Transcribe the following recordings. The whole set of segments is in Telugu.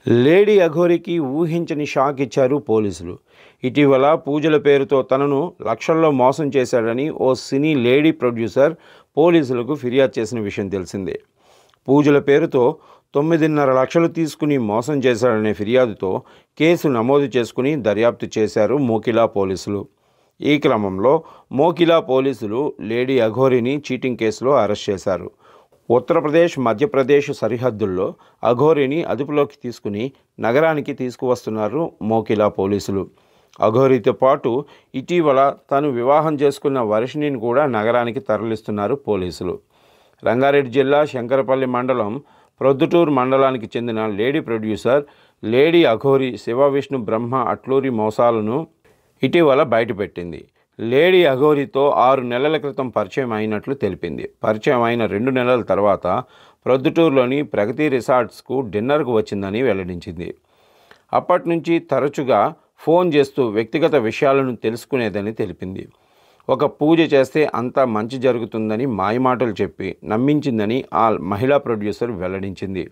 లేడీ అఘోరికి ఊహించని షాక్ ఇచ్చారు పోలీసులు. ఇటీవల పూజల పేరుతో తనను లక్షల్లో మోసం చేశాడని ఓ సినీ లేడీ ప్రొడ్యూసర్ పోలీసులకు ఫిర్యాదు చేసిన విషయం తెలిసిందే. పూజల పేరుతో 9.5 లక్షలు తీసుకుని మోసం చేశాడనే ఫిర్యాదుతో కేసు నమోదు చేసుకుని దర్యాప్తు చేశారు మోకిలా పోలీసులు. ఈ క్రమంలో మోకిలా పోలీసులు లేడీ అఘోరిని చీటింగ్ కేసులో అరెస్ట్ చేశారు. ఉత్తరప్రదేశ్, మధ్యప్రదేశ్ సరిహద్దుల్లో అఘోరిని అదుపులోకి తీసుకుని నగరానికి తీసుకువస్తున్నారు మోకిలా పోలీసులు. అఘోరితో పాటు ఇటీవల తను వివాహం చేసుకున్న వర్షిణిని కూడా నగరానికి తరలిస్తున్నారు పోలీసులు. రంగారెడ్డి జిల్లా శంకరపల్లి మండలం ప్రొద్దుటూరు మండలానికి చెందిన lady producer lady Aghori Shiva Vishnu Brahma Atluri మోసాలను ఇటీవల బయటపెట్టింది. లేడీ అఘోరితో 6 నెలల క్రితం పరిచయం అయినట్లు తెలిపింది. పరిచయం అయిన 2 నెలల తర్వాత ప్రొద్దుటూరులోని ప్రగతి రిసార్ట్స్కు డిన్నర్కు వచ్చిందని వెల్లడించింది. అప్పటి నుంచి తరచుగా ఫోన్ చేస్తూ వ్యక్తిగత విషయాలను తెలుసుకునేదని తెలిపింది. ఒక పూజ చేస్తే అంతా మంచి జరుగుతుందని మాయమాటలు చెప్పి నమ్మించిందని ఆ మహిళా ప్రొడ్యూసర్ వెల్లడించింది.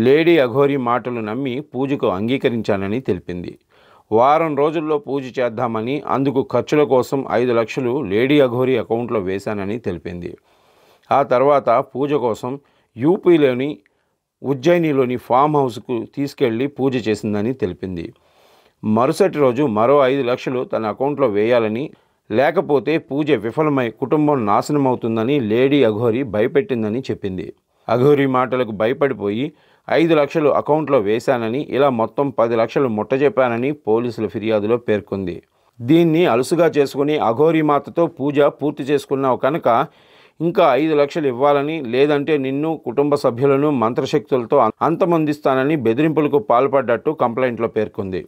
లేడీ అఘోరి మాటలు నమ్మి పూజకు అంగీకరించానని తెలిపింది. వారం రోజుల్లో పూజ చేద్దామని, అందుకు ఖర్చుల కోసం 5 లక్షలు లేడీ అఘోరి అకౌంట్లో వేశానని తెలిపింది. ఆ తర్వాత పూజ కోసం యూపీలోని ఉజ్జయినిలోని ఫామ్ హౌస్కు తీసుకెళ్లి పూజ చేసిందని తెలిపింది. మరుసటి రోజు మరో 5 లక్షలు తన అకౌంట్లో వేయాలని, లేకపోతే పూజ విఫలమై కుటుంబం నాశనమవుతుందని లేడీ అఘోరి భయపెట్టిందని చెప్పింది. అఘోరి మాటలకు భయపడిపోయి 5 లక్షలు అకౌంట్లో వేశానని, ఇలా మొత్తం 10 లక్షలు ముట్టజెప్పానని పోలీసుల ఫిర్యాదులో పేర్కొంది. దీన్ని అలుసుగా చేసుకుని అఘోరి మాతతో పూజ పూర్తి చేసుకున్నావు కనుక ఇంకా 5 లక్షలు ఇవ్వాలని, లేదంటే నిన్ను, కుటుంబ సభ్యులను మంత్రశక్తులతో అంతమొందిస్తానని బెదిరింపులకు పాల్పడ్డట్టు కంప్లైంట్లో పేర్కొంది.